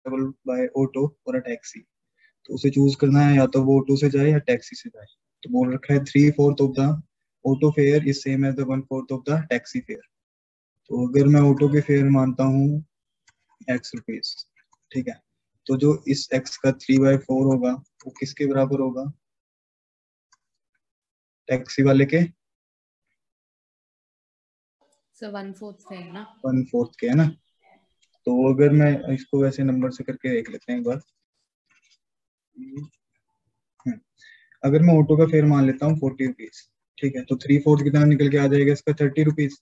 Travel by auto और a taxi. तो उसे चूज करना है, या तो वो ऑटो से जाए या टैक्सी से जाए। तो बोल रखा है 3/4 of the auto fare is same as the 1/4 of the taxi fare. तो अगर मैं ऑटो के फेयर मानता हूँ x रुपीज, ठीक है, तो जो इस x का 3/4 होगा वो किसके बराबर होगा? टैक्सी वाले के सो 1/4 पे है ना, 1/4 के, है ना। तो अगर मैं इसको वैसे नंबर से करके देख लेते हैं एक बार। अगर मैं ऑटो का फेयर मान लेता हूँ 40 रुपीज, ठीक है, तो 3/4 कितना निकल के आ जाएगा इसका? 30 रुपीज,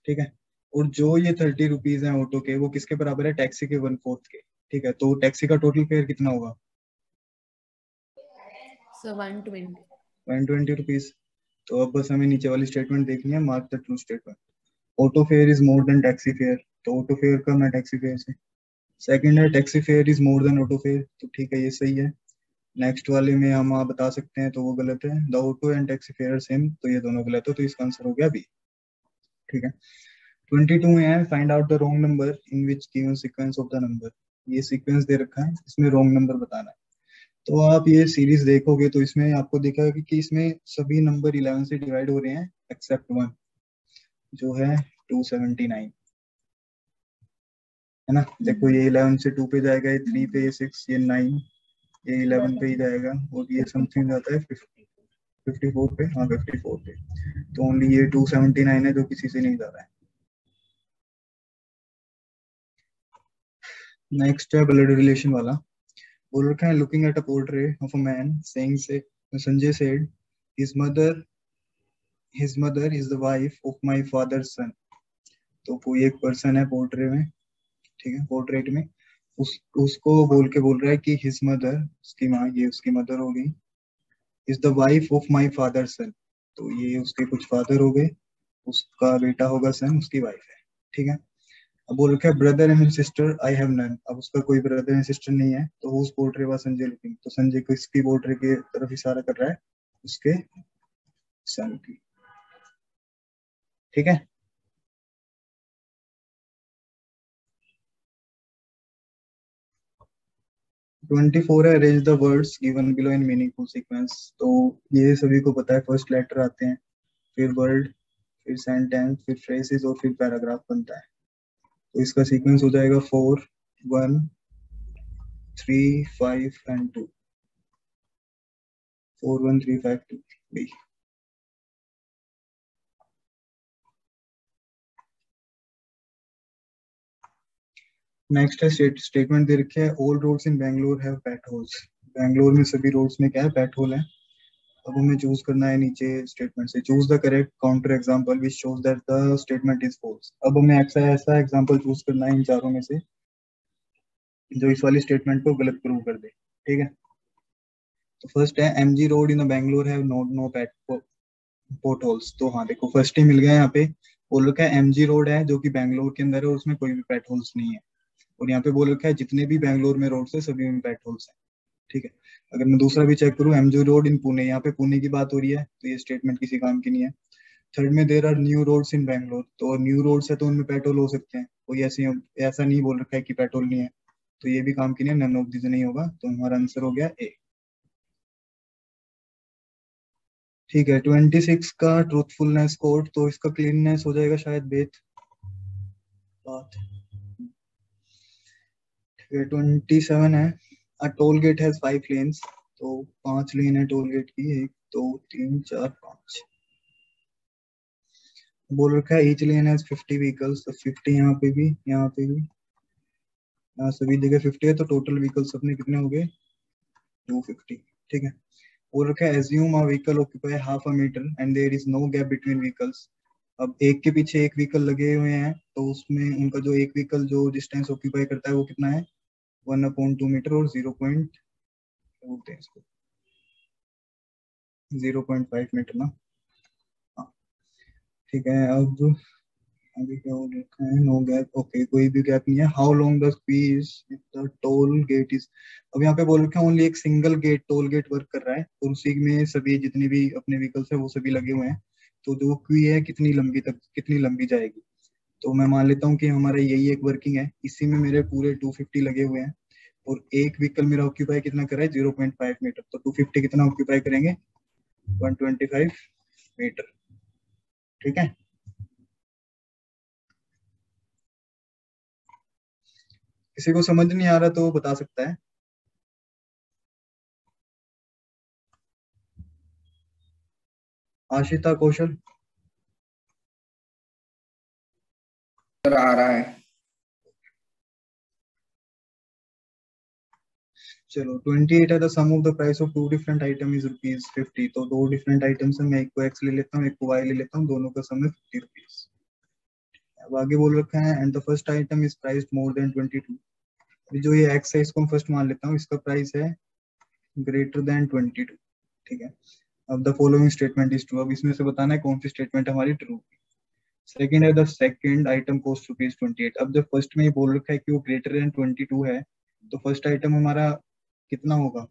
ठीक है। और जो ये 30 रुपीज है ऑटो के, वो किसके बराबर है? टैक्सी के 1/4 के, ठीक है। तो टैक्सी का टोटल फेयर कितना होगा? सो 120। 120 रुपीज। तो अब बस हमें नीचे वाली स्टेटमेंट देखनी है, mark the true statement. Auto fare is more than taxi fare, तो ऑटो फेयर का मैं टैक्सी फेयर से। सेकंड है taxi fare is more than auto fair, तो ठीक है, ये सही है। नेक्स्ट वाले में हम आप बता सकते हैं तो वो गलत है। The auto and taxi fare same, तो ये दोनों गलत है, तो इसका आंसर हो गया बी, ठीक है। 22 में है find out the wrong number in which given sequence of the number. ये सीक्वेंस दे रखा है, इसमें रॉन्ग नंबर बताना है। तो आप ये सीरीज देखोगे तो इसमें आपको देखा कि इसमें सभी नंबर 11 से डिवाइड हो रहे हैं एक्सेप्ट वन, जो है 279, है ना। देखो ये 11 से 2 पे जाएगा, ये 3 पे, ये 6, ये 9, ये 11 पे ही जाएगा, और ये समथिंग जाता है 54 पे, हाँ 54 पे। तो ओनली ये 279 है जो किसी से नहीं जा रहा है। नेक्स्ट है ब्लड रिलेशन वाला। बोल रखा है looking at a portrait of a man saying से Sanjay said his mother is the wife of my father's son. तो कोई एक पर्सन है पोर्ट्रेट में, ठीक है, पोर्ट्रेट में, उसको बोल के बोल रहा है कि हिज मदर, उसकी माँ, ये उसकी मदर हो गई, is the wife of my father son. तो ये उसके कुछ फादर हो गए, उसका बेटा होगा सन, उसकी वाइफ है, ठीक है। अब बोल रखा है brother and sister I have none. अब उसका कोई ब्रदर एंड सिस्टर नहीं है, तो whose portrait was Sanjay looking. तो संजय को इसकी पोर्ट्रेट की तरफ इशारा कर रहा है, उसके सन की, ठीक है। ट्वेंटी फोर है arrange the words given below in meaningful sequence. तो ये सभी को पता है, फर्स्ट लेटर आते हैं, फिर वर्ड, फिर सेंटेंस, फिर फ्रेजेस और फिर पैराग्राफ बनता है। तो इसका सीक्वेंस हो जाएगा 4 1 3 5 एंड 2, 4 1 3 5 2 बी। नेक्स्ट है स्टेटमेंट दे रखे है all roads in Bangalore have potholes. Bangalore में सभी रोड्स में क्या है? पेट होल है। अब हमें चूज करना है नीचे स्टेटमेंट से, choose the correct counter example which shows that the statement is false. अब हमें ऐसा ऐसा एग्जांपल चूज करना है इन चारों में से जो इस वाली स्टेटमेंट को गलत प्रूव कर दे, ठीक है। तो फर्स्ट है MG road in Bangalore have no pot potholes. तो हाँ देखो, फर्स्ट ही मिल गया यहाँ पे। बोल रखा है एमजी रोड है जो कि बैंगलोर के अंदर है और उसमें कोई भी पेट होल्स नहीं है। और यहाँ पे बोल रखा है जितने भी बैंगलोर में रोड है सभी में पेट होल्स है, ठीक है। अगर मैं दूसरा भी चेक करूँ, एमजी रोड इन पुणे, यहाँ पे पुणे की बात हो रही है, तो ये स्टेटमेंट किसी काम की नहीं है। थर्ड में there are new roads in Bangalore, तो न्यू रोड्स है तो उनमें पेट्रोल हो सकते हैं, कोई ऐसी ऐसा नहीं बोल रखा है कि पेट्रोल नहीं है, तो ये भी काम की नहीं है, नन ऑफ दिस नहीं होगा, तो हमारा आंसर हो गया ए, ठीक है। 26 का ट्रूथफुलनेस कोड, तो इसका क्लीननेस हो जाएगा शायद बेथ बात, ठीक है। 27 है a toll gate has 5 lanes. तो 5 लेन है टोल गेट की, 1 2 3 4 5। बोल रखा है ईच लेन हैज 50 व्हीकल्स, तो 50 यहाँ पे भी, यहाँ पे भी, यहाँ सभी जगह 50 है, तो टोटल व्हीकल्स अपने कितने हो गए? 250, ठीक है। बोल रखा है assume a vehicle occupy half a metre and there is no gap between vehicles. अब एक के पीछे एक व्हीकल लगे हुए हैं, तो उसमें उनका जो एक व्हीकल जो डिस्टेंस ऑक्यूपाई करता है वो कितना है? 1/2 मीटर और 0.5 मीटर ना, हाँ, ठीक है। अब आगे क्या बोल रखा है? नो गैप, ओके, कोई भी गैप नहीं है। How long the queue is if the toll gate is. अब यहाँ पे बोल रखा है ओनली एक single gate toll gate work कर रहा है और उसी में सभी जितने भी अपने व्हीकल्स है वो सभी लगे हुए हैं, तो जो क्यू है कितनी लंबी तक, कितनी लंबी जाएगी? तो मैं मान लेता हूँ कि हमारा यही एक वर्किंग है, इसी में मेरे पूरे 250 लगे हुए हैं, और एक व्हीकल मेरा ऑक्यूपाई कितना कर रहा है 0.5 मीटर, तो 250 कितना ऑक्यूपाई करेंगे 125 मीटर। ठीक है, किसी को समझ नहीं आ रहा तो बता सकता है। आशिता, कौशल? सर आ रहा है। चलो, 28 है the sum of the price of two different item is ₹50। तो दो डिफरेंट आइटम्स है, मैं एक को एक्स ले लेता हूँ, एक को वाई ले लेता हूँ, दोनों का सम है ₹50। अब आगे बोल रखा है and the first item is priced more than 22। अभी जो ये एक्स है इसको हम फर्स्ट मान लेता हूँ, इसका प्राइस है ग्रेटर देन 22। ठीक है, अब the following statement is true. अब इसमें से बताना है कौन सी स्टेटमेंट हमारी ट्रू। सेकंड है द सेकंड आइटम कॉस्ट ₹28। अब जब फर्स्ट में ही बोल रखा है कि वो ग्रेटर देन 22 है, तो फर्स्ट आइटम हमारा कितना होगा,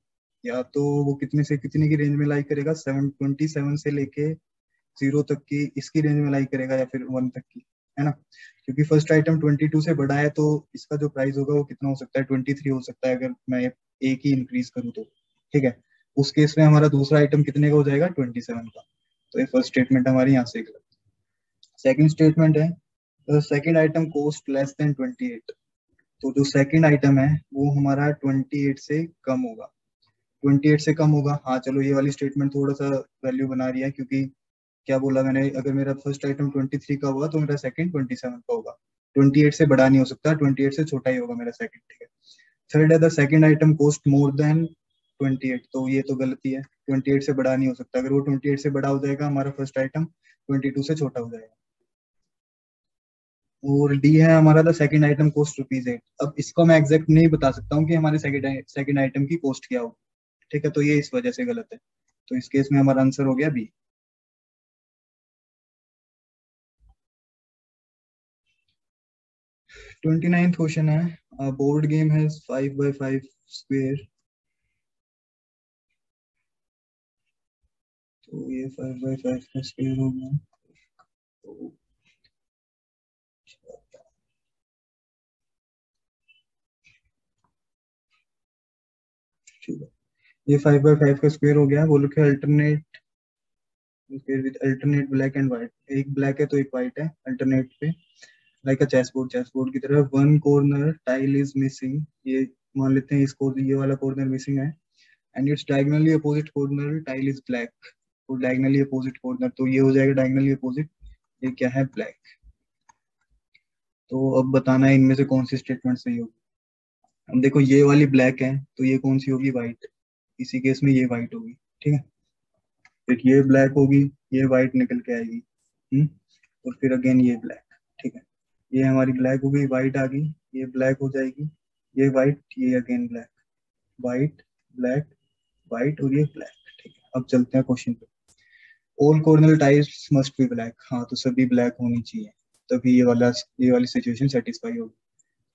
या तो वो कितने से कितने की रेंज में लाई करेगा, 727 से लेके 0 तक की इसकी रेंज में लाई करेगा, या फिर 1 तक की, है ना। क्योंकि फर्स्ट आइटम 22 से बड़ा है, तो इसका जो प्राइस होगा वो कितना हो सकता है, 23 हो सकता है, अगर मैं एक ही इंक्रीज करूँ तो। ठीक है, उस केस में हमारा दूसरा आइटम कितने का हो जाएगा 27 का। तो ये फर्स्ट स्टेटमेंट हमारी यहाँ से गलत। सेकंड स्टेटमेंट है second item cost less than 28। तो जो सेकंड आइटम है वो हमारा 28 से कम होगा। 28 से कम होगा, हाँ चलो ये वाली स्टेटमेंट थोड़ा सा वैल्यू बना रही है, क्योंकि क्या बोला मैंने, अगर मेरा फर्स्ट आइटम 23 का हुआ तो मेरा सेकंड 27 का होगा। 28 से बड़ा नहीं हो सकता, 28 से छोटा ही होगा मेरा सेकंड। ठीक है, थर्ड है the second item cost more than 28। तो ये तो गलती है, 28 से बड़ा नहीं हो सकता, अगर वो 28 से बड़ा हो जाएगा हमारा फर्स्ट आइटम 22 से छोटा हो जाएगा। और डी है हमारा द सेकंड आइटम कॉस्ट ₹8। अब इसको मैं एग्जैक्ट नहीं बता सकता हूँ कि हमारे सेकंड आइटम की कॉस्ट क्या हो। ठीक है, तो ये इस वजह से गलत है, तो इस केस में हमारा आंसर हो गया बी। 29th क्वेश्चन है बोर्ड गेम है 5x5 स्क्वेयर। तो ये 5x5 का स्क्वेयर हो गया, तो ठीक है, ये 5x5 का स्क्वेयर हो गया। बोलो कि alternate square with alternate black and white, एक ब्लैक है तो एक व्हाइट है अल्टरनेट पे, लाइक अ चेस बोर्ड की तरह। One corner tile is missing, ये मान लेते हैं इसको, ये वाला कॉर्नर मिसिंग है, and it's diagonally opposite corner tile is black. तो डायगोनली अपोजिट कॉर्नर, तो ये हो जाएगा डायगोनली अपोजिट, ये क्या है ब्लैक। तो अब बताना है इनमें से कौन सी स्टेटमेंट सही होगी। अब देखो ये वाली ब्लैक है, तो ये कौन सी होगी, व्हाइट। इसी केस में ये व्हाइट होगी। ठीक है, फिर ये ब्लैक होगी, ये व्हाइट निकल के आएगी, और फिर अगेन ये ब्लैक। ठीक है, ये हमारी ब्लैक हो गई, व्हाइट आ गई, ये ब्लैक हो जाएगी, ये व्हाइट, ये again black, white black white और ये ब्लैक। ठीक है, अब चलते हैं क्वेश्चन पे। All corner tiles must be black, हाँ तो सभी ब्लैक होनी चाहिए, तभी ये वाली सिचुएशन सेटिस्फाई होगी।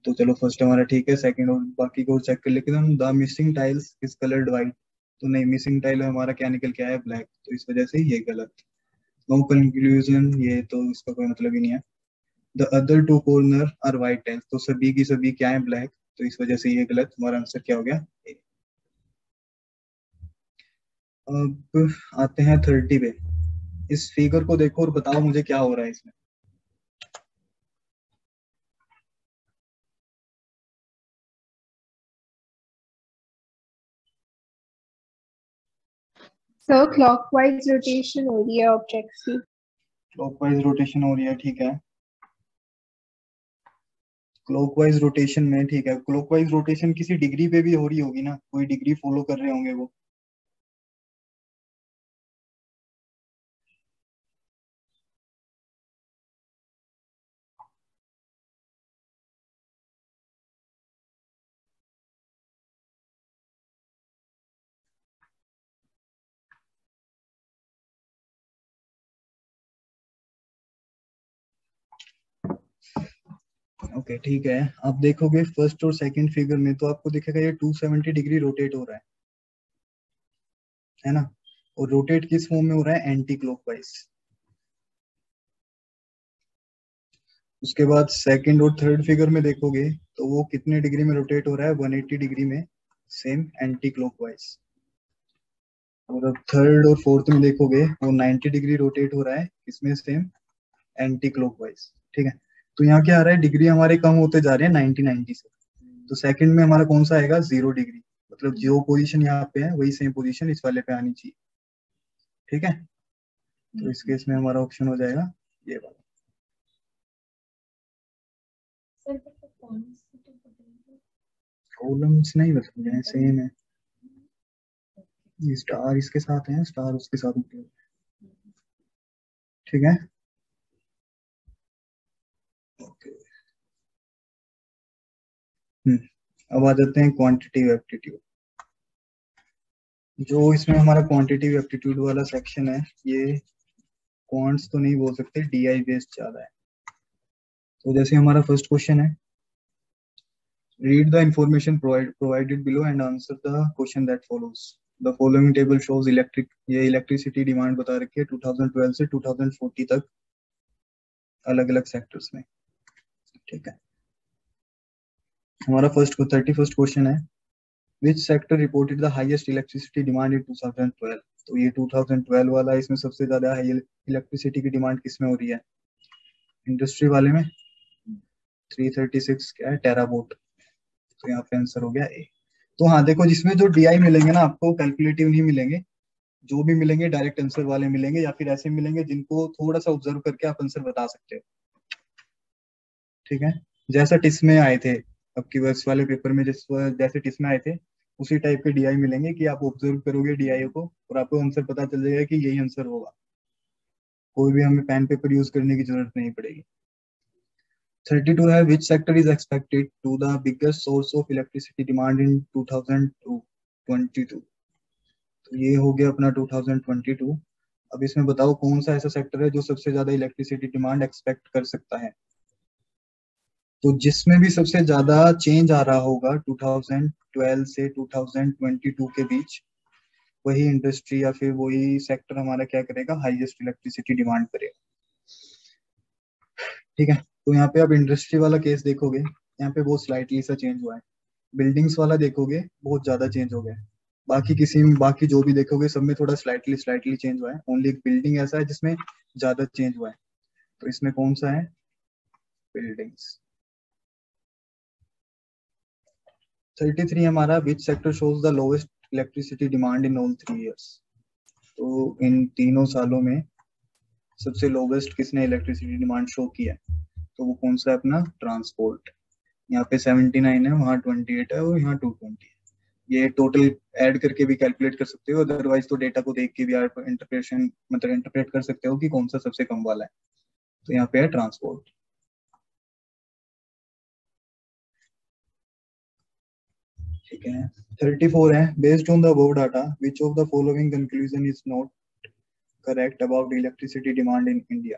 तो चलो फर्स्ट हमारा ठीक है, सेकंड और बाकी को चेक कर लेते हैं। The missing tiles is coloured white. तो नहीं, मिसिंग टाइल हमारा क्या निकल के आया ब्लैक, तो इस वजह से ये गलत। नो कंक्लूजन, ये तो इसका कोई मतलब ही नहीं है। The other two corner are white tiles, तो सभी की सभी क्या है ब्लैक, तो इस वजह से ये गलत। हमारा आंसर क्या हो गया A। अब आते हैं 30 पे। इस फिगर को देखो और बताओ मुझे क्या हो रहा है इसमें। सर क्लॉकवाइज रोटेशन हो रही है ऑब्जेक्ट्स की। क्लॉकवाइज रोटेशन हो रही है, ठीक है। क्लॉकवाइज रोटेशन में ठीक है, क्लॉकवाइज रोटेशन किसी डिग्री पे भी हो रही होगी ना, कोई डिग्री फॉलो कर रहे होंगे वो। ओके ठीक है, आप देखोगे फर्स्ट और सेकंड फिगर में तो आपको दिखेगा ये 270 डिग्री रोटेट हो रहा है ना। और रोटेट किस फॉर्म में हो रहा है, एंटी क्लॉकवाइज। उसके बाद सेकंड और थर्ड फिगर में देखोगे तो वो कितने डिग्री में रोटेट हो रहा है, 180 डिग्री में, सेम एंटी क्लॉकवाइज। और अब थर्ड और फोर्थ में देखोगे वो 90 डिग्री रोटेट हो रहा है, इसमें सेम एंटी क्लॉकवाइज। ठीक है, तो यहाँ क्या आ रहा है, डिग्री हमारे कम होते जा रहे हैं 90 से। तो सेकंड में हमारा कौन सा आएगा, 0 डिग्री, मतलब जो पोजीशन यहाँ पे है वही सेम पोजीशन इस वाले पे आनी चाहिए। ठीक है, तो इस केस में हमारा ऑप्शन हो जाएगा ये वाला। कॉलम्स नहीं बदल रहे हैं, सेम है, ये स्टार इसके साथ है, स्टार उसके साथ होते हैं। ठीक है, ओके। अब आ जाते हैं क्वांटिटेटिव एप्टीट्यूड। जो इसमें हमारा क्वांटिटेटिव एप्टीट्यूड वाला सेक्शन है, ये क्वांट्स तो नहीं बोल सकते, डीआई बेस्ड ज्यादा है। तो जैसे हमारा फर्स्ट क्वेश्चन है, read the information provided below and answer the question that follows. The following table shows ये इलेक्ट्रिसिटी डिमांड बता रखी है 2012 से 2040 तक अलग अलग सेक्टर्स में। ठीक है, हमारा 31st क्वेश्चन है, which sector reported the highest electricity demand इन 2012। तो ये 2012 वाला, इसमें सबसे ज्यादा हाई इलेक्ट्रिसिटी की डिमांड किसमें हो रही है, इंडस्ट्री वाले में। 336 क्या है, टेरावोट। तो यहाँ पे आंसर हो गया ए। तो हाँ देखो, जिसमें जो डीआई मिलेंगे ना आपको, कैलकुलेटिव नहीं मिलेंगे, जो भी मिलेंगे डायरेक्ट आंसर वाले मिलेंगे, या फिर ऐसे मिलेंगे जिनको थोड़ा सा ऑब्जर्व करके आप आंसर बता सकते हो। ठीक है, जैसा टिस में आए थे, अब की वर्ष वाले पेपर में जैसे टिस में आए थे, उसी टाइप के डीआई मिलेंगे कि आप ऑब्जर्व करोगे डीआई को और आपको आंसर पता चल जाएगा कि यही आंसर होगा। कोई भी हमें पेन पेपर यूज करने की जरूरत नहीं पड़ेगी। 32 है, which sector is expected to the biggest source of electricity demand in 2022। तो ये हो गया अपना 2022। अब इसमें बताओ कौन सा ऐसा सेक्टर है जो सबसे ज्यादा इलेक्ट्रिसिटी डिमांड एक्सपेक्ट कर सकता है। तो जिसमें भी सबसे ज्यादा चेंज आ रहा होगा 2012 से 2022 के बीच, वही इंडस्ट्री या फिर वही सेक्टर हमारा क्या करेगा, हाईएस्ट इलेक्ट्रिसिटी डिमांड करेगा। ठीक है, तो यहाँ पे आप इंडस्ट्री वाला केस देखोगे, यहाँ पे बहुत स्लाइटली सा चेंज हुआ है। बिल्डिंग्स वाला देखोगे बहुत ज्यादा चेंज हो गया है। बाकी जो भी देखोगे सब में थोड़ा स्लाइटली चेंज हुआ है। ओनली एक बिल्डिंग ऐसा है जिसमें ज्यादा चेंज हुआ है। तो इसमें कौन सा है, बिल्डिंग्स। 33 हमारा, which sector shows the lowest electricity demand in all 3 years। तो इन तीनों सालों में सबसे लोवेस्ट किसने इलेक्ट्रिसिटी डिमांड शो किया है, तो वो कौन सा है, अपना ट्रांसपोर्ट। यहाँ पे 79 है, वहाँ 28 है और यहाँ 220 है। ये टोटल ऐड करके भी कैलकुलेट कर सकते हो, अदरवाइज तो डेटा को देख के भी आप इंटरप्रेट कर सकते हो कि कौन सा सबसे कम वाला है। तो यहाँ पे है ट्रांसपोर्ट। ठीक है, 34 है, based on the above data which of the following conclusion is not correct about electricity demand in India.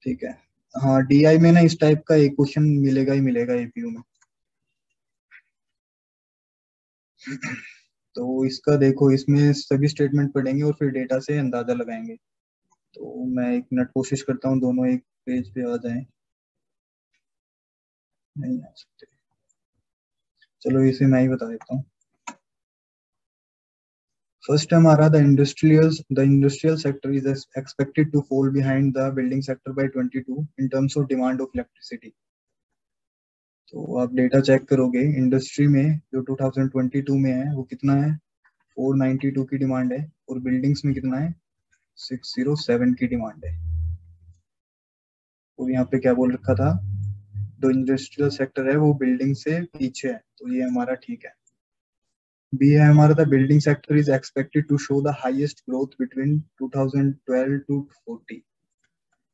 ठीक है, हाँ डीआई में ना इस टाइप का एक क्वेश्चन मिलेगा ही मिलेगा एपीयू में। तो इसका देखो, इसमें सभी स्टेटमेंट पढ़ेंगे और फिर डेटा से अंदाजा लगाएंगे। तो मैं 1 मिनट कोशिश करता हूँ दोनों एक पेज पे आ जाएं। नहीं आ सकते, चलो इसे मैं ही बता देता हूँ। फर्स्ट हमारा, the industrial sector is expected to fall behind the building sector by 22 in terms of demand of electricity. तो आप डेटा चेक करोगे, इंडस्ट्री में जो 2022 में है वो कितना है, 492 की डिमांड है, और बिल्डिंग्स में कितना है, 607 की डिमांड है। और यहाँ पे क्या बोल रखा था, जो इंडस्ट्रियल सेक्टर है वो बिल्डिंग से पीछे है, तो ये हमारा ठीक है। बी है हमारा, the building sector is expected to show the highest growth between 2012 to 40।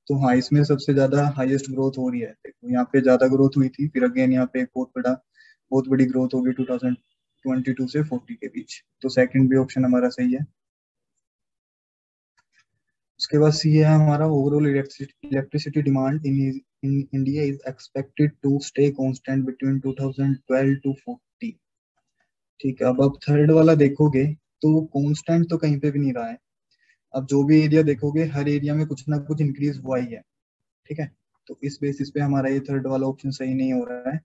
तो हाँ, इसमें सबसे ज्यादा हाईएस्ट ग्रोथ हो रही है। देखो यहाँ पे ज्यादा ग्रोथ हुई थी, फिर अगेन यहाँ पे एक बहुत बड़ी ग्रोथ होगी 2022 से 40 के बीच। तो सेकंड भी ऑप्शन हमारा सही है। उसके बाद सी है हमारा, overall electricity demand in India is expected to stay constant between 2012 to 40। ठीक है, अब आप थर्ड वाला देखोगे तो कांस्टेंट तो कहीं पे भी नहीं रहा है। अब जो भी एरिया देखोगे, हर एरिया में कुछ ना कुछ इंक्रीज हुआ ही है। ठीक है, तो इस बेसिस पे हमारा ये थर्ड वाला ऑप्शन सही नहीं हो रहा है,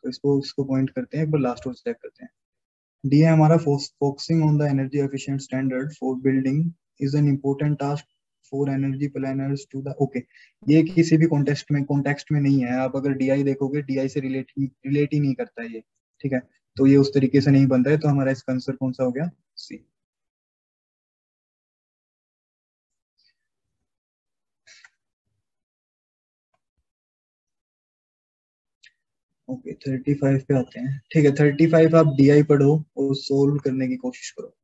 तो इसको पॉइंट करते हैं, एक बार लास्ट और चेक करते हैं। डी है हमारा, focusing on the energy efficient standard for building is an important task for energy planners to the, okay, ये किसी भी कॉन्टेक्स्ट में नहीं है। आप अगर डीआई देखोगे, डीआई से रिलेट ही नहीं करता है ये, ठीक है, तो ये उस तरीके से नहीं बनता है। तो हमारा इसका आंसर कौन सा हो गया, सी। ओके 35 पे आते हैं, ठीक है। 35 आप डीआई पढ़ो और सोल्व करने की कोशिश करो।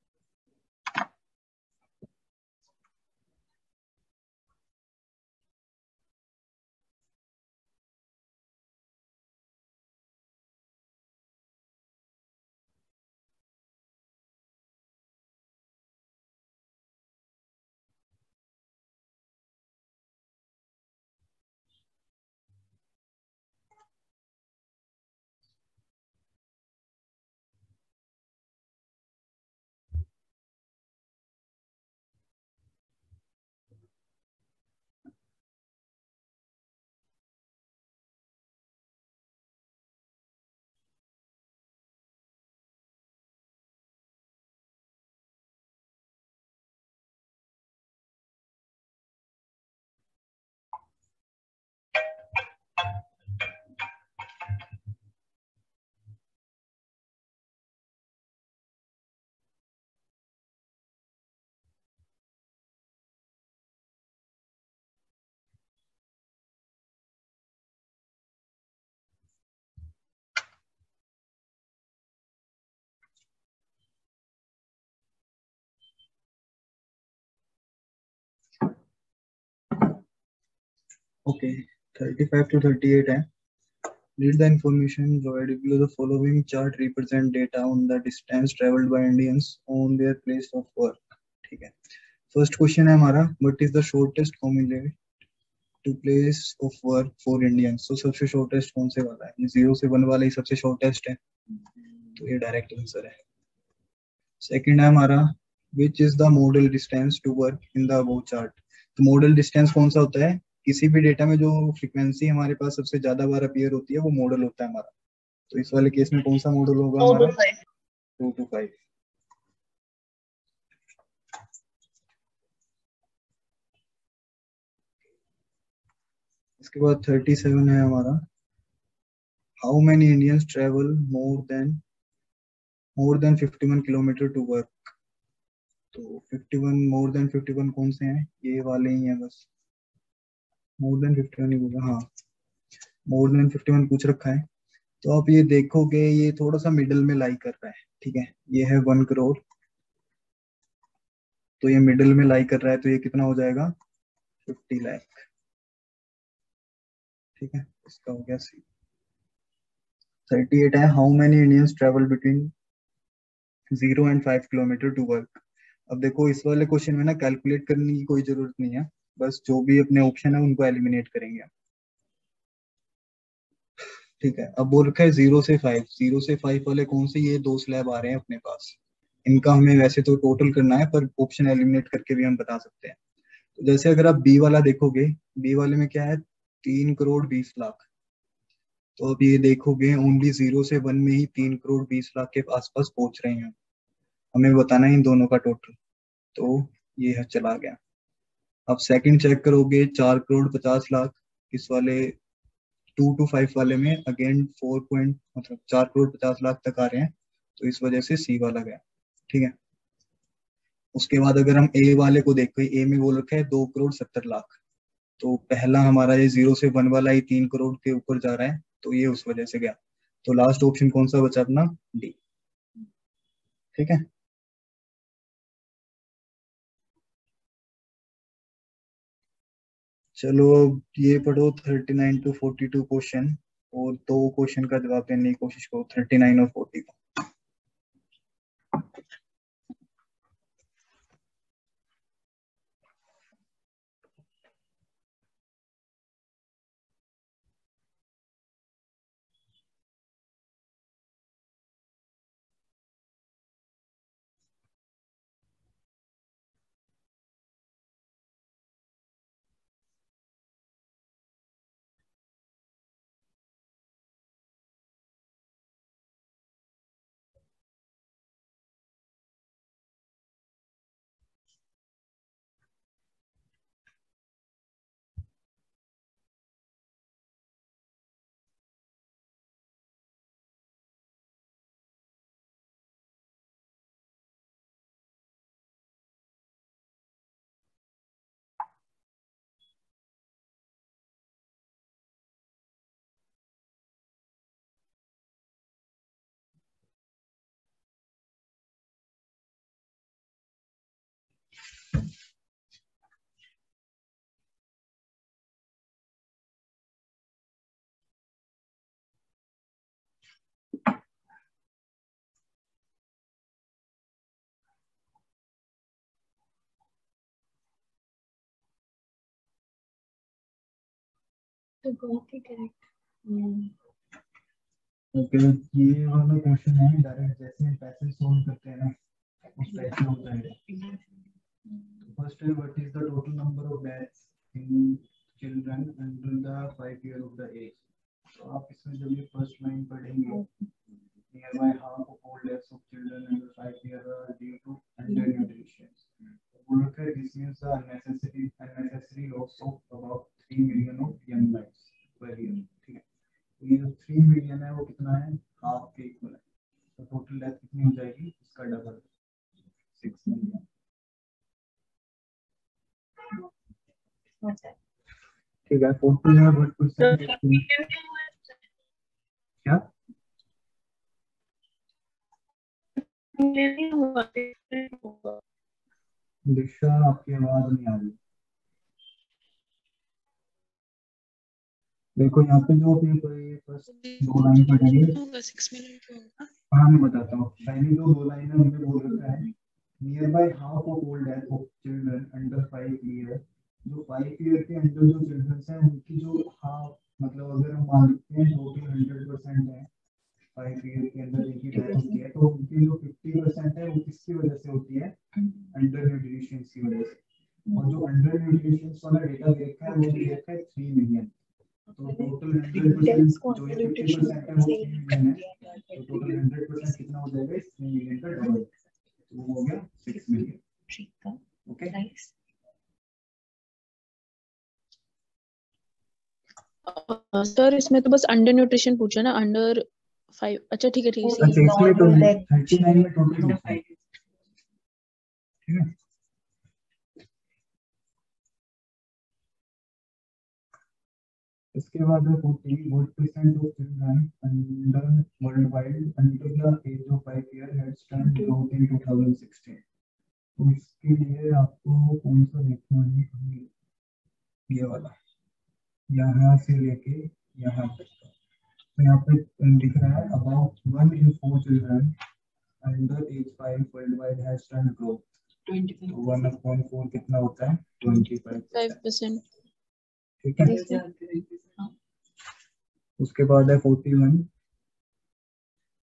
ओके 35 to 38 है। Read the information provided below. The following chart represent data on the distance traveled by Indians on their place of work. ठीक है। फर्स्ट क्वेश्चन है हमारा, what is the shortest communicate to place of work for Indians. तो सबसे shortest कौन से वाला है, ये 0 से 1 वाला ही सबसे शॉर्टेस्ट है, तो ये डायरेक्ट आंसर है। सेकंड है हमारा, which is the modal distance to work in the above chart. तो मॉडल डिस्टेंस कौन सा होता है, किसी भी डेटा में जो फ्रीक्वेंसी हमारे पास सबसे ज्यादा बार अपीयर होती है वो मॉडल होता है हमारा। तो इस वाले केस में कौन सा मॉडल होगा हमारा, 2 to 5। इसके बाद 37 है हमारा, how many Indians travel more than 51 kilometres to work. तो 51, मोर देन 51 कौन से हैं, ये वाले ही हैं बस। मोर देन 51 ही बोला, हाँ मोर देन 51 पूछ रखा है। तो आप ये देखोगे ये थोड़ा सा मिडिल में लाई कर रहा है, ठीक है, ये है 1 करोड़, तो ये मिडिल में लाई कर रहा है, तो ये कितना हो जाएगा, 50 लाख, ठीक है, इसका हो गया सी। 38 है, how many Indians travel between 0 and 5 kilometres to work. अब देखो इस वाले क्वेश्चन में ना कैलकुलेट करने की कोई जरूरत नहीं है, बस जो भी अपने ऑप्शन है उनको एलिमिनेट करेंगे हम, ठीक है। अब बोल रखा है 0 से 5, 0 से 5 वाले कौन से, ये दो स्लैब आ रहे हैं अपने पास, इनका हमें वैसे तो टोटल करना है, पर ऑप्शन एलिमिनेट करके भी हम बता सकते हैं। तो जैसे अगर आप बी वाला देखोगे, बी वाले में क्या है, 3 करोड़ 20 लाख। तो अब ये देखोगे ओनली 0 से 1 में ही 3 करोड़ 20 लाख के आसपास पहुंच रहे हैं, हमें बताना है इन दोनों का टोटल, तो ये है चला गया। अब सेकंड चेक करोगे, 4 करोड़ 50 लाख, इस वाले 2 to 5 वाले में अगेन मतलब 4 करोड़ 50 लाख तक आ रहे हैं, तो इस वजह से सी वाला गया, ठीक है। उसके बाद अगर हम ए वाले को देखो, ए में बोल रखा है 2 करोड़ 70 लाख, तो पहला हमारा ये 0 से 1 वाला ही 3 करोड़ के ऊपर जा रहा है, तो ये उस वजह से गया। तो लास्ट ऑप्शन कौन सा बचा अपना, डी, ठीक है। चलो अब ये पढ़ो 39 to 42 क्वेश्चन, और दो क्वेश्चन का जवाब देने की कोशिश करो, 39 और 40 का। तो बहुत ही करेक्ट। ओके, ये वाला क्वेश्चन है डायरेक्ट जैसे हम पैसे सोल्व करते हैं ना उस टाइप से होता है। फर्स्ट है what is the total number of deaths in children under the 5 year of the age. तो आप इसमें जब ये फर्स्ट लाइन पढ़ेंगे nearby half of all deaths of children under 5 years are due to undernutrition. वो लोग का this means the unnecessary loss of about 3 million of young lives per year। ठीक है, तो ये जो 3 मिलियन है वो कितना है, हाफ के इक्वल है। तो टोटल डेथ कितनी हो जाएगी, इसका डबल 6 मिलियन। ठीक है, 40 है बट परसेंट क्या दिशा, आपकी आवाज नहीं आ रही। देखो यहाँ पे जो अपने फर्स्ट 2 लाइन पढ़ेंगे 6 मिलियन क्यों होगा? हाँ मैं बताता हूँ। पहली जो 2 लाइन है उनमें बोल रखा है near by half of all death of children under 5 year. जो 5 ईयर के अंडर जो चिल्ड्रन हैं उनकी जो हाफ, मतलब अगर हम मान लेते हैं टोटल 100% है 5 ईयर के अंदर इनकी डेथ होती है, तो उनकी जो 50% है वो किसकी वजह से होती है, अंडर न्यूट्रिशन की वजह से। और जो अंडर न्यूट्रिशन वाला डेटा देखा है वो देखा है 3 मिलियन। तो टोटल 100% जो ये 50% है वो 3 मिलियन है, तो टोटल 100% कितना हो जाएगा, 3 मिलियन का डबल, तो वो हो गया 6 मिलियन। ओके, सर इसमें तो बस अंडर न्यूट्रिशन पूछा ना, अंडर 5। अच्छा ठीक है ठीक है। अच्छा इसमें तो 39 में टोटल है। ठीक है, इसके बाद है 40% of children under worldwide under the age of 5 year had stunted growth in 2016। तो इसके लिए आपको कौन सा देखना है, ये वाला, यहाँ से लेके यहाँ तक का। तो यहाँ पे दिख रहा है about 1 in 4 children under as 5 world wide has turn growth. तो 1/4 कितना होता है, 25%। ठीक है, उसके बाद है 41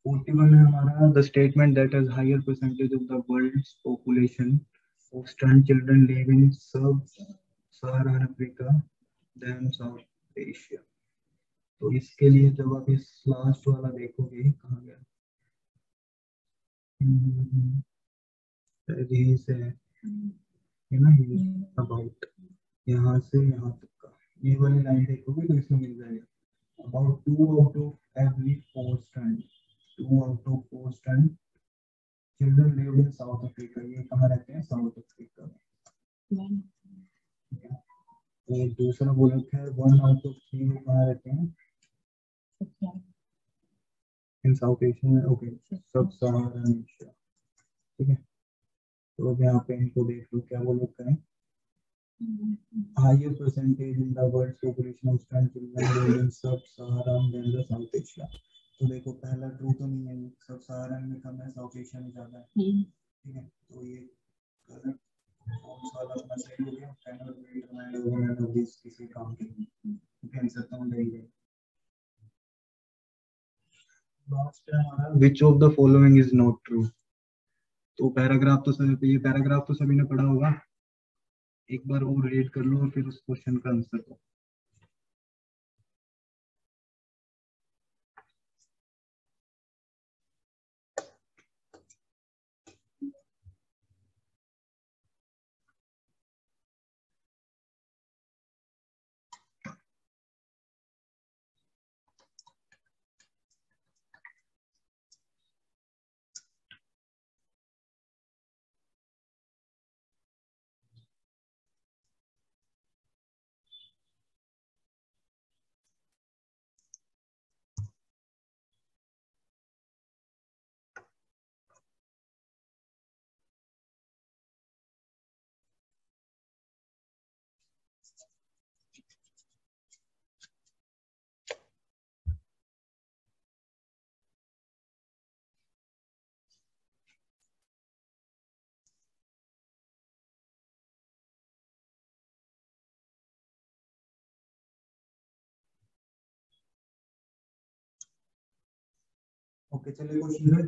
है हमारा the statement that has higher percentage of the world's population of stunt children live in sub Saharan Africa than South Asia. तो इसके लिए जब आप इस लास्ट वाला देखोगे, कहाँ गया, यहीं से है ना, ये अबाउट यहाँ से यहाँ तक का ये वाली लाइन देखोगे तो इसमें मिल जाएगा about 2 out of every 4 stunt 2 out of 4 stunt children live in south Africa. ये कहाँ रहते हैं, साउथ अफ्रीका में। और दूसरा बोल रखा है 1 out of 3 वो कहाँ रहते हैं, इन साउथ एशिया में। ओके, सब सहारन एशिया। ठीक है, तो अब यहाँ पे इनको देख लो क्या बोल रखा है, higher percentage in the world population of stunt children in sub Saharan than the South Asia. तो देखो पहला ट्रू तो नहीं है, सब सहारन में कम है, साउथ एशिया में ज्यादा है। ठीक है, तो ये गलत कौन सा वाला अपना सही हो गया, कैनल डिटरमाइन ऑफ दिस किसी काम के लिए आंसर तो नहीं है। लास्ट है हमारा which of the following is not true. तो पैराग्राफ तो सभी, ये पैराग्राफ तो सभी ने पढ़ा होगा, एक बार और रीड कर लो और फिर उस क्वेश्चन का आंसर दो। ओके चलिए क्वेश्चन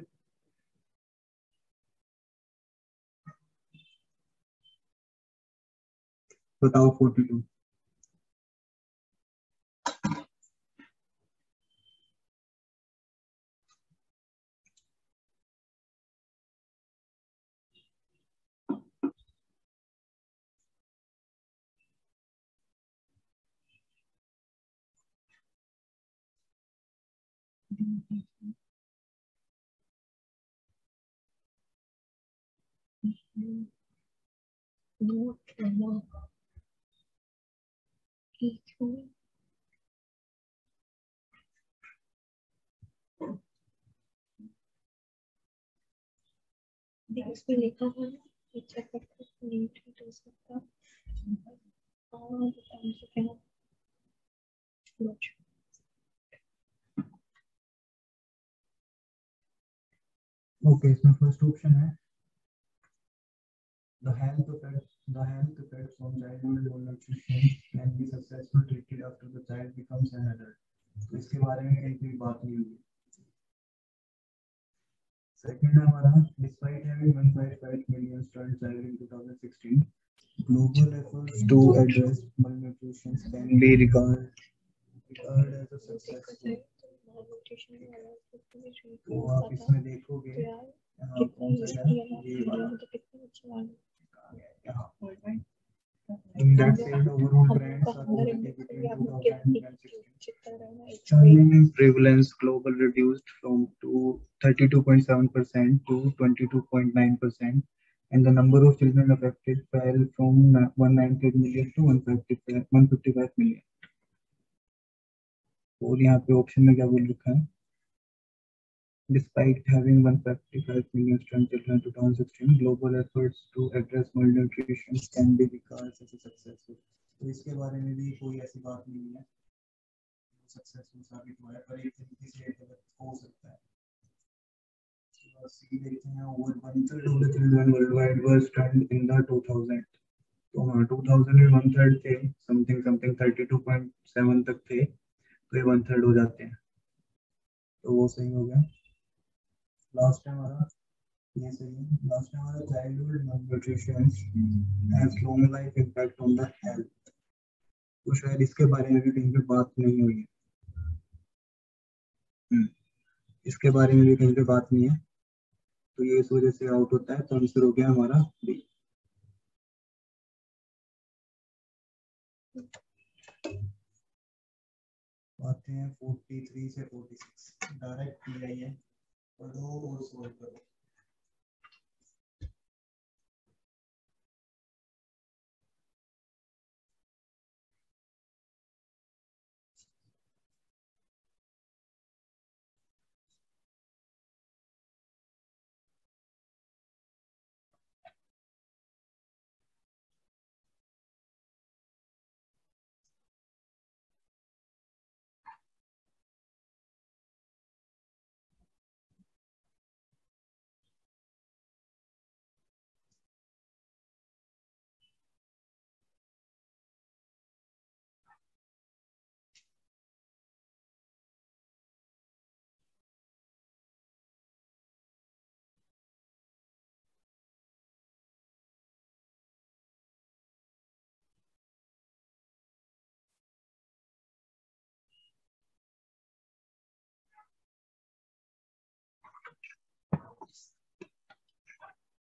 बताओ 42। इसमें लिखा हुआ है चेक करके नहीं हो सकता और ओके इसमें फर्स्ट ऑप्शन है the health effects on childhood malnutrition can be successfully treated after the child becomes an adult। तो इसके बारे में कहीं कोई बात नहीं हुई। सेकंड है हमारा despite having 1.5 million stunned child in 2016 global efforts to address malnutrition can be regarded as a successful। तो आप इसमें देखोगे यहाँ कौन सा है ये वाला in that said overall brands are competitive in 2016 stunning prevalence global reduced from 32.7% to 22.9% and the number of children affected fell from 190 million to 155 million। और यहाँ पे ऑप्शन में क्या बोल रखा है Despite having 155 million stunned children in 2016, global efforts to address malnutrition can be regarded as a successful। तो इसके बारे में भी कोई ऐसी बात नहीं है सक्सेसफुल साबित हुआ है पर एक तरीके से गलत हो सकता है। सी देखते हैं over 1/3 of the children worldwide were stunned in the 2000। तो हाँ 2000 में 1/3 थे समथिंग 32.7 तक थे तो ये 1/3 हो जाते हैं तो वो सही हो गया। लास्ट है हमारा ये सही है। लास्ट है हमारा childhood malnutrition has long life impact on the health। तो शायद इसके बारे में भी कहीं पे बात नहीं हुई है। इसके बारे में भी कहीं पे बात नहीं है तो ये इस वजह से आउट होता है तो आंसर हो गया हमारा बी। आते हैं 43 से 46 डायरेक्ट पीआई है पढ़ो और सॉल्व करो।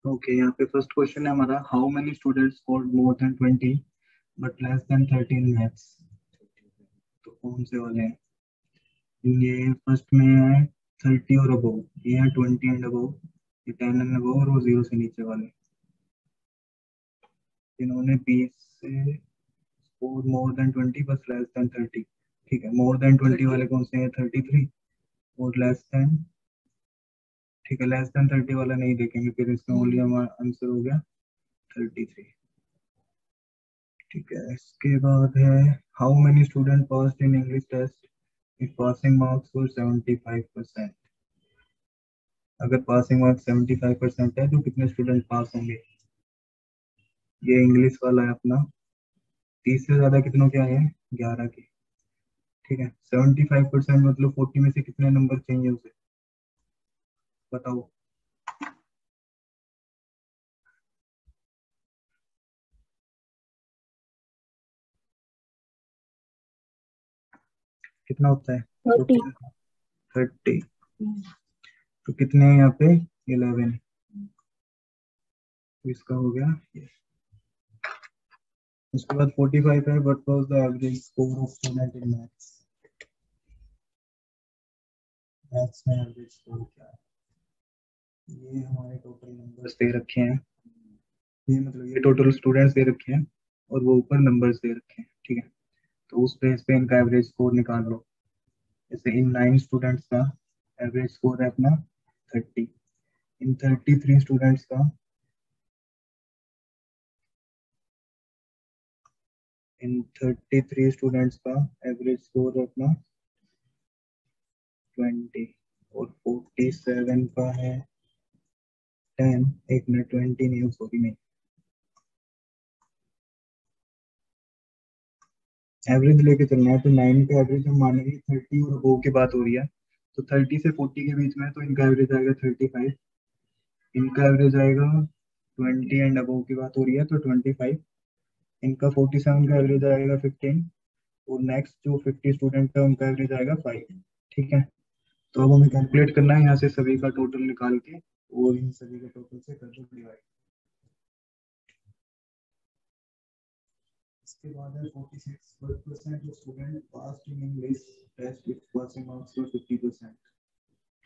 ओके यहाँ पे फर्स्ट क्वेश्चन है हमारा how many students scored more than 20 but less than 30 in maths. तो कौन से वाले हैं ये फर्स्ट में है 30 और अबव ये है 20 एंड अबव ये 10 एंड अबव और वो 0 से नीचे वाले इन्होंने 20 से स्कोर मोर देन 20 बस लेस देन 30। ठीक है मोर देन 20 वाले कौन से हैं 33 और लेस देन ठीक है लेस देन 30 वाला नहीं देखेंगे फिर इसमें ओनली हमारा आंसर हो गया 33। ठीक है इसके बाद है how many student passed in English test if passing marks were 75%। अगर पासिंग मार्क्स 75% है तो कितने स्टूडेंट पास होंगे। ये इंग्लिश वाला है अपना 30 से ज्यादा कितनों के आए हैं 11 के। ठीक है 75% मतलब 40 में से कितने नंबर चाहिए उसे बताओ। कितना होता है? 30। 30। तो कितने हैं यहाँ पे? 11। तो इसका हो गया ये। उसके बाद 45 है, what was the average score of student in maths? Maths में एवरेज स्कोर क्या है? ये हमारे टोटल नंबर्स दे रखे हैं, ये मतलब ये टोटल स्टूडेंट्स दे रखे हैं और वो ऊपर नंबर्स दे रखे हैं, ठीक है। तो उस बेस पे इनका एवरेज स्कोर निकाल लो। जैसे इन 9 स्टूडेंट्स का एवरेज स्कोर है अपना 30, इन 33 स्टूडेंट्स का एवरेज स्कोर है अपना 20, और 47 का है 10। एक मिनट, 20 नहीं, सॉरी, नहीं, एवरेज लेके चलना है। तो 9 का एवरेज हम मानेंगे 30 और अबव की बात हो रही है, तो 30 से 40 के बीच में, तो इनका एवरेज आएगा 35, इनका एवरेज आएगा 20 एंड अबव की बात हो रही है तो 25, इनका 47 का एवरेज आएगा 15, और नेक्स्ट जो 50 स्टूडेंट का उनका एवरेज आएगा 5, ठीक है। तो अब हमें कैलकुलेट करना है यहाँ से सभी का टोटल निकाल के, और इन सभी के टोटल से कर दो डिवाइड। इसके बाद है 46% of students passed in English test with passing marks were 50%।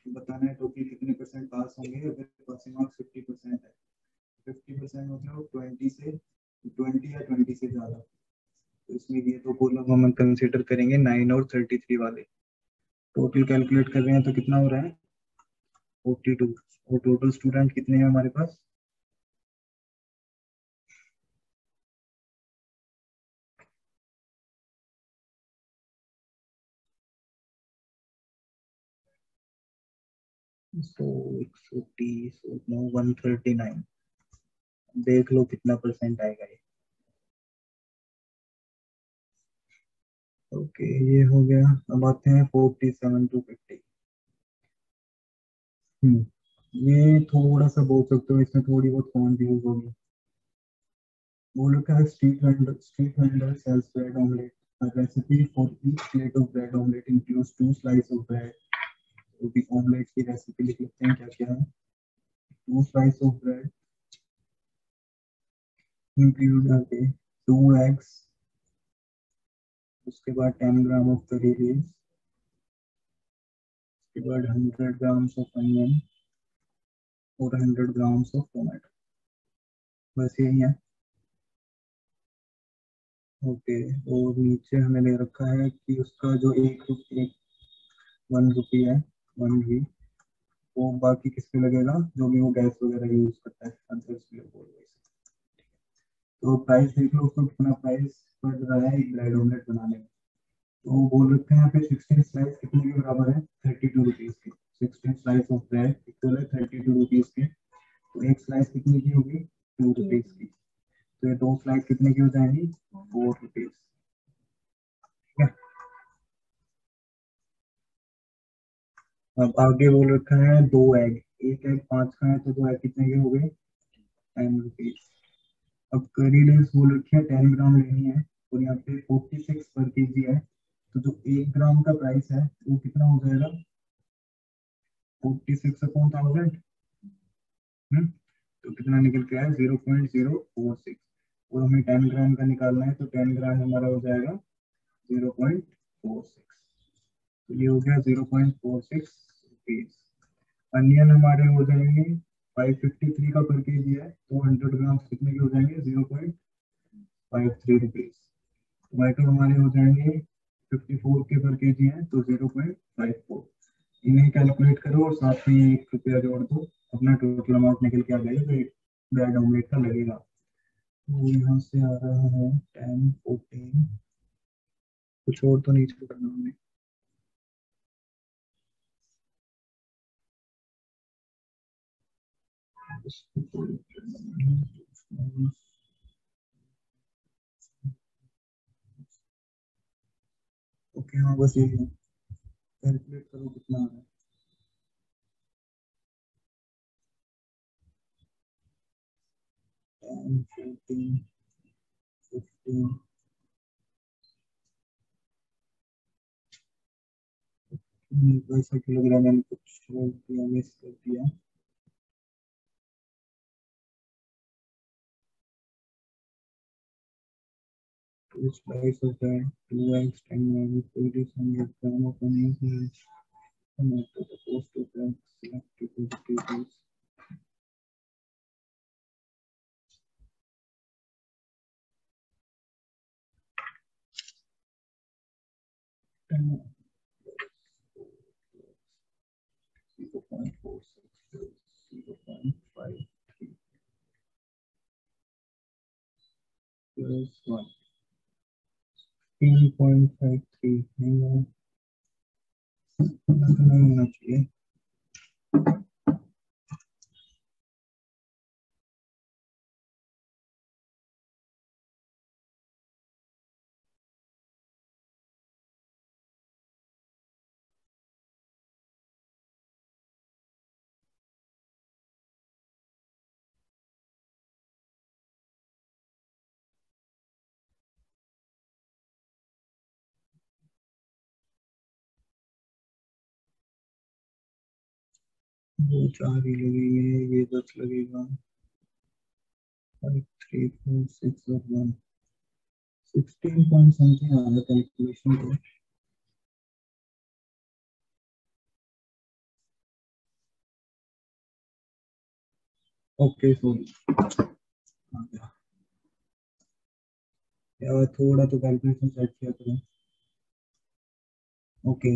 बताना है टोटल कितने परसेंट पास होंगे अगर पासिंग मार्क्स 50% है। 50% मतलब 20 या 20 से ज्यादा। तो इसमें ये दो कॉलम हम कंसीडर करेंगे 9 और 33 वाले। टोटल कैलकुलेट कर रहे हैं तो कितना हो रहा है 42, और टोटल स्टूडेंट कितने हैं हमारे पास? सो 130, 139। देख लो कितना परसेंट आएगा ये। ओके, ये हो गया। अब आते हैं 47 to 50। ये थोड़ा सा बोल सकते हो, इसमें थोड़ी बहुत कंफ्यूज होगी। वो लोग का street vendor sells bread omelette, a recipe for each plate of bread omelette includes 2 slices of bread। तो भी ऑमलेट की रेसिपी लिख लेते हैं, क्या क्या है। 2 slices of bread include 2 eggs, उसके बाद 10 ग्राम ऑफ करी लीव्स, उसके बाद 100 ग्राम्स ऑफ अनियन और 100 ग्राम्स ऑफ टोमेटो। बस यही है। ओके, और नीचे हमें ले रखा है कि उसका जो 1 रुपी है, 1 भी, वो बाकी किस पे लगेगा, जो भी वो गैस वगैरह यूज करता है आंसर्स के लिए। तो प्राइस देख लो उसको कितना प्राइस पड़ रहा है एक ब्रेड ऑमलेट बनाने में। तो वो बोल रखे हैं यहाँ पे 16 स्लाइस कितने के बराबर है? 32 रुपीज के। 16 स्लाइस ऑफ ब्रेड इक्वल है 32 रुपीज के। तो एक स्लाइस कितने की होगी? 2 रुपीज की। तो ये 2 स्लाइस कितने की हो जाएंगी? 4 रुपीज। अब आगे बोल रखा है 2 एग, एक एग 5 का है, तो 2 एग कितने के हो गए? 10 रुपीज। अब करी लीव्स बोल रखी है 10 ग्राम लेनी है, और यहाँ पे 46 पर केजी है। तो जो 1 ग्राम का प्राइस है वो कितना हो जाएगा? 46/1000। तो कितना निकल के आया? 0.046। और हमें 10 ग्राम का निकालना है, तो 10 ग्राम हमारा हो जाएगा 0.46। तो ये हो गया 0.46 रुपीज। अनियन हमारे हो जाएंगे 553 का पर केजी है, तो 100 ग्राम कितने के हो जाएंगे? 0.53 रुपीज। टोमेटो हमारे हो जाएंगे 54 के पर केजी है, तो 0.54। इन्हें कैलकुलेट करो और साथ में 1 रुपया जोड़ दो, अपना टोटल अमाउंट निकल के आ जाएगा जो ब्रेड ऑमलेट का लगेगा। तो यहाँ से आ रहा है 10, 14। कुछ और तो नहीं छोड़ना हमने। ओके, हाँ बस यही है। कैलकुलेट करो कितना आ रहा है। 10, 14, 15. ऐसा क्यों लग रहा है मैंने कुछ छोड़ दिया, मिस कर दिया। Two slices of bread, 2 eggs, 10 mayonnaise, 200 grams of onions, tomato, the cost of eggs, selected vegetables. Zero point 0.46, 0.53 plus 1, 15.53. नहीं होना चाहिए। वो 4 ही लगेंगे, ये 10 लगेगा। 5, 3, 4, 6 और 1, 16 पॉइंट समथिंग आ रहा है कैलकुलेशन को। ओके सॉरी, यार थोड़ा तो कैलकुलेशन सेट किया करो। ओके,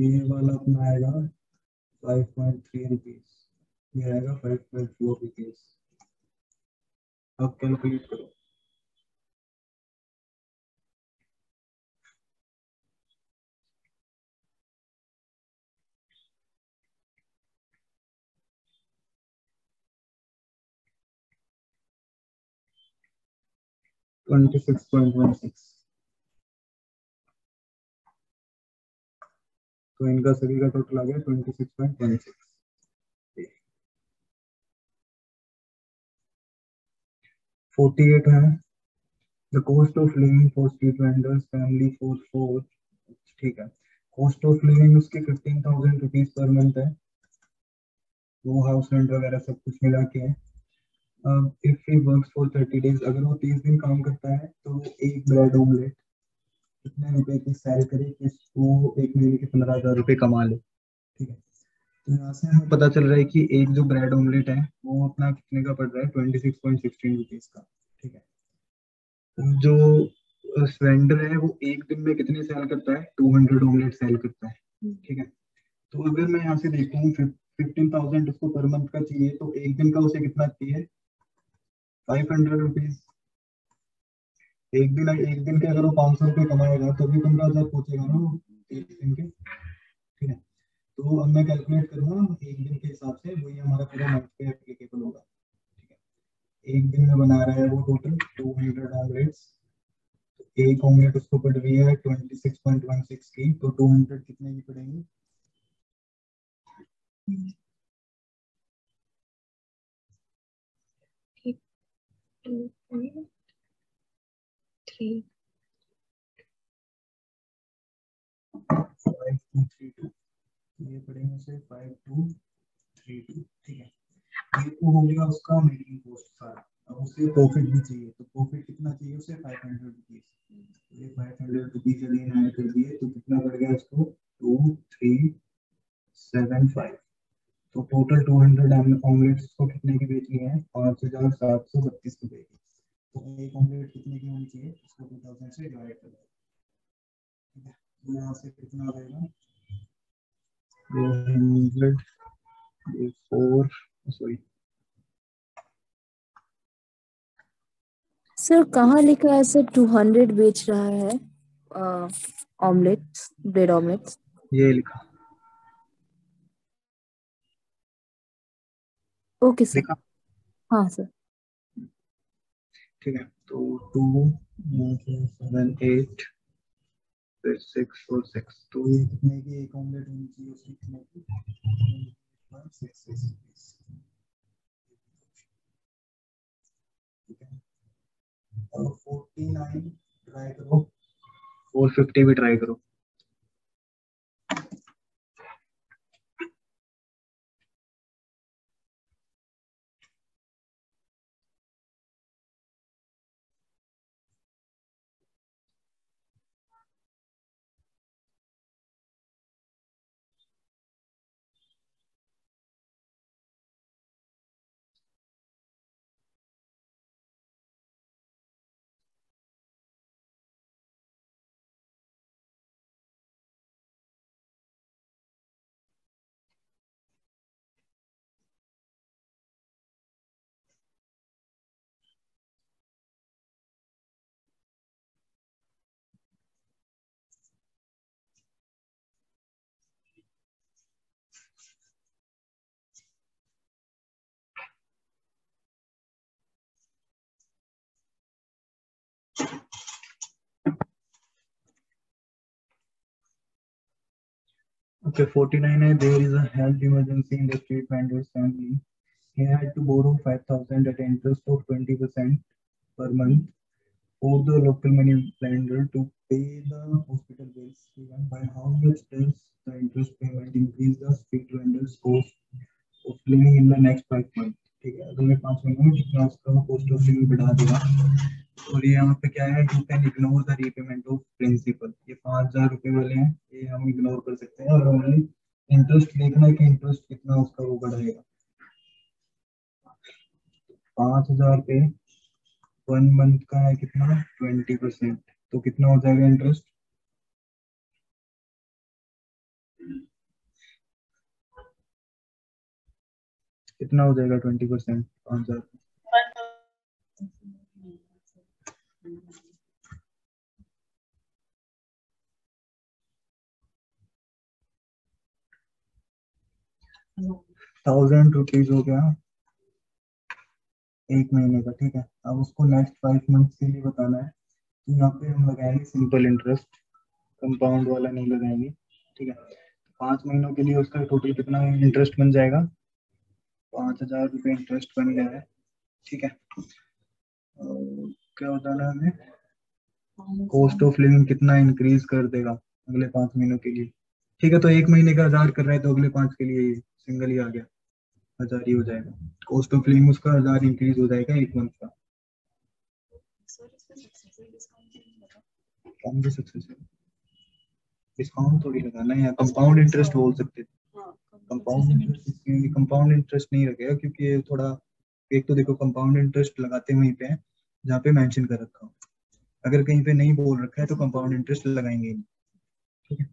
ये वाला अपना आएगा 5.3 रुपीज, ये आएगा 5.4 रुपीज। अब कैलकुलेट करो। तो इनका सभी का टोटल आ गया 26.16। 48 है the cost of living for street vendors family for 4। ठीक है, कॉस्ट ऑफ लिविंग उसकी 15,000 रुपीज पर मंथ है, वो हाउस रेंट वगैरह सब कुछ मिला के है। If he works for 30 days, अगर वो 30 दिन काम करता है तो वो एक ब्रेड ऑमलेट कितने रुपए की सेल करे कि वो एक महीने के 15,000 रुपए कमा ले। ठीक है, तो यहाँ से हमें पता चल रहा है कि एक जो ब्रेड ऑमलेट है वो अपना कितने का पड़ रहा है, 26.16 रुपीज का। ठीक है, तो जो वेंडर है वो एक दिन में कितने सेल करता है, 200 ऑमलेट सेल करता है। ठीक है, तो अगर मैं यहाँ से देखूँ 15,000 उसको पर मंथ का चाहिए, तो एक दिन का उसे कितना चाहिए, 500 रुपीज। एक दिन के अगर वो 500 रुपये कमाएगा तो भी 15,000 पहुंचेगा ना वो एक दिन के। ठीक है, तो अब मैं कैलकुलेट करूंगा एक दिन के हिसाब से, वही हमारा पूरा मंथ पे एप्लीकेबल होगा। ठीक है, एक दिन में बना रहा है वो टोटल 200 ऑमलेट्स, एक ऑमलेट उसको पड़ रही है 26.16 की, तो 200 कितने की पड़ेगी, Three. 5232, ये पड़ेंगे उसे 5232। ठीक है, ये तो हो गया उसका मेकिंग कॉस्ट सारा। अब उसे प्रॉफिट भी चाहिए, तो प्रॉफिट कितना चाहिए उसे, 500 रुपीज। ये 500 रुपीज अगेन ऐड कर दिए तो कितना पड़ गया उसको, 2375। तो टोटल 200 ऑमलेट्स को कितने की बेचनी है, 5,732 रुपए की। तो एक ऑमलेट कितने की होनी चाहिए, उसको 2000 से डिवाइड कर दो। ठीक है, तो यहाँ से कितना आ जाएगा, 4 सॉरी सर कहाँ लिखा है सर 200 बेच रहा है ऑमलेट्स, ब्रेड ऑमलेट्स? ये लिखा, ओके सर। लिखा। हाँ सर। ठीक है, तो 2 7 8 फिर 6 और 6, तो ये कितने की एक ऑमलेट होनी चाहिए उसकी, कितने की 6 रुपीस। 49 ट्राई करो, 450 भी ट्राई करो। Okay, 49 है. There is a health emergency in the street vendor's family. He had to borrow 5,000 at interest of 20% per month for the local money lender to pay the hospital bills. By how much does the interest payment increase the street vendor's cost of living in the next 5 months? ठीक है, अगले 5 महीनों में जितना उसका cost of living बढ़ा देगा। और ये यहाँ पे क्या है, you can ignore the repayment of principal. ये 5,000 रुपए वाले हैं, ये हम इग्नोर कर सकते हैं और ओनली इंटरेस्ट देखना है कि इंटरेस्ट कितना उसका वो बढ़ेगा। 5,000 पे 1 मंथ का है कितना, 20%, तो कितना हो जाएगा इंटरेस्ट? कितना हो जाएगा 20%? 5,000 1,000 रुपीज हो गया 1 महीने का। ठीक है, अब उसको नेक्स्ट 5 मंथ्स के लिए बताना है, तो यहाँ पे हम लगाएंगे सिंपल इंटरेस्ट, कंपाउंड वाला नहीं लगाएंगे। ठीक है, 5 महीनों के लिए उसका टोटल कितना इंटरेस्ट बन जाएगा? 5,000 रुपये इंटरेस्ट बन गया है। ठीक है, क्या बताना है हमें? कॉस्ट ऑफ लिविंग कितना इंक्रीज कर देगा अगले 5 महीनों के लिए। ठीक है, तो 1 महीने का 1,000 कर रहा है, तो अगले 5 के लिए सिंगल ही आ गया, 1,000 ही हो जाएगा। कॉस्ट ऑफ लिविंग उसका 1,000 इंक्रीज हो जाएगा 1 मंथ का। कौन भी सक्सेसफुल डिस्काउंट थोड़ी लगाना है, कंपाउंड इंटरेस्ट बोल सकते थे। कंपाउंड इंटरेस्ट नहीं रखेगा क्योंकि ये थोड़ा, एक तो देखो कंपाउंड इंटरेस्ट लगाते वहीं पे है जहाँ पे मेंशन कर रखा हो, अगर कहीं पे नहीं बोल रखा है तो कंपाउंड इंटरेस्ट लगाएंगे। ठीक है,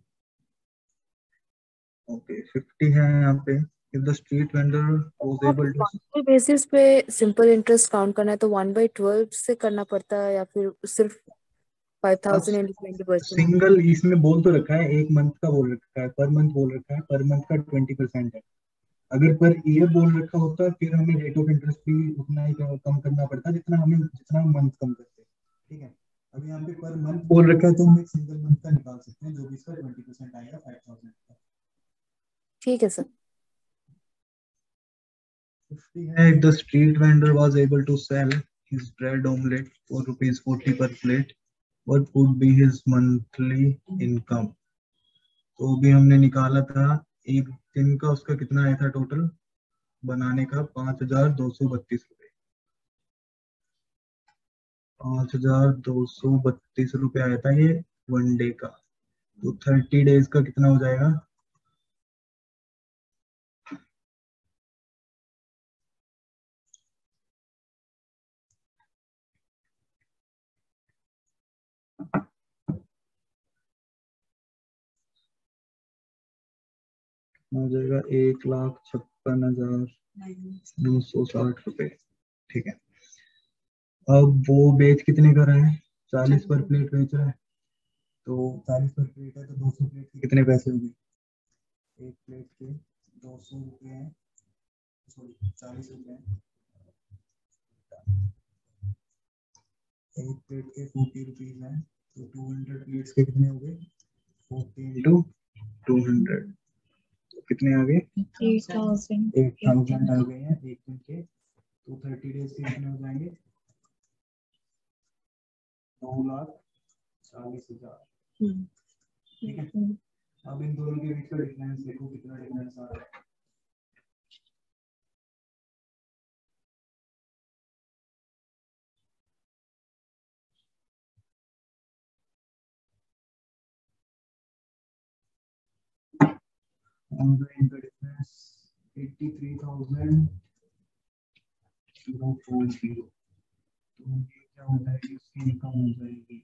ओके 50 है यहाँ पे। if the street vendor was able to monthly basis पे सिंपल इंटरेस्ट काउंट करना है तो 1/12 से करना पड़ता है या फिर सिर्फ 5,000 into 20%? सिंगल इसमें बोल तो रखा है, 1 मंथ का बोल रखा है, पर मंथ बोल रखा है, पर मंथ का 20% है। अगर पर ईयर बोल रखा होता फिर हमें रेट ऑफ इंटरेस्ट भी उतना ही कम करना पड़ता जितना हम मंथ कम करते। ठीक है, अभी यहाँ पे पर मंथ बोल रखा है तो हम एक सिंगल मंथ का निकाल सकते हैं, जो भी इसका 20% आएगा 5,000 का। ठीक है सर। 50 है। If the street vendor was able to sell his bread omelette for ₹40 per plate, what would be his monthly income? तो भी हमने निकाला था, एक दिन का उसका कितना आया था टोटल बनाने का? 5,232 रुपए। 5,232 रुपए आया था ये 1 डे का। तो 30 डेज का कितना हो जाएगा? हो जाएगा 1,56,960 रुपए। ठीक है, अब वो बेच कितने का रहा है? 40 पर प्लेट बेच रहा है, तो 40 पर प्लेट है तो 200 प्लेट के कितने पैसे होंगे? एक प्लेट के 200 रुपए हैं, सॉरी 40 रुपए हैं। एक प्लेट के 40 रुपीज हैं, तो 200 प्लेट्स के कितने हो गए? 40 into 200, तो कितने आ गए? 8,000 आ गए हैं एक दिन के। तो 30 डेज के कितने हो जाएंगे? 2,40,000। ठीक है, अब इन दोनों के बीच का डिफरेंस देखो कितना डिफरेंस आ रहा है। इनका डिफरेंस 83,040। तो ये क्या हो जाएगी, उसकी इनकम हो जाएगी,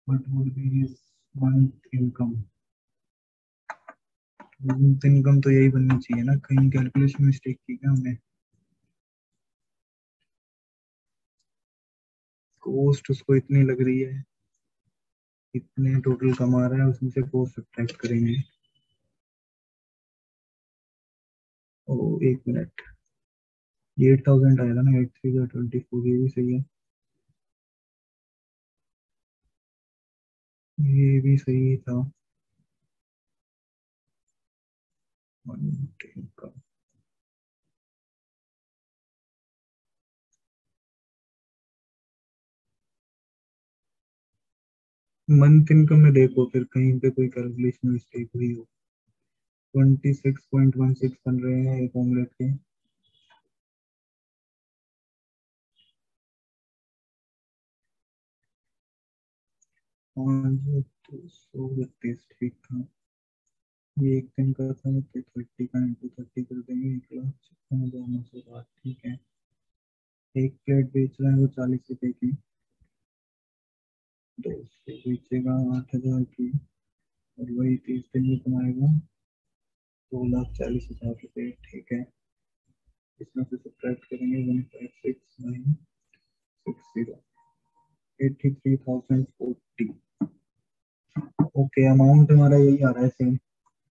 what would be his month income? Month income तो यही बननी चाहिए ना, कहीं कैलकुलेशन मिस्टेक की क्या हमने? कॉस्ट उसको इतनी लग रही है, इतने टोटल कमा रहा है, उसमें से कॉस्ट सब्ट्रैक्ट करेंगे। ओ एक मिनट, 8,000 आएगा ना, 8 3 24, ये भी सही है, ये भी सही था। मंथ इनकम में देखो फिर कहीं पे कोई कैलकुलेशन मिस्टेक हुई हो। 26.16 बन रहे हैं एक ऑमलेट के। और 232 ठीक था, ये एक दिन का था तो 30 का इंटू 30 कर देंगे, 1,56,960। ठीक है, एक प्लेट बेच रहा है वो 40 रुपए की, तो उससे बेचेगा 8,000 की, और वही 30 दिन में कमाएगा 2,40,000 रुपए। ठीक है, इसमें से सब्ट्रैक्ट करेंगे 156,960, 83,040। ओके, अमाउंट हमारा यही आ रहा है सेम।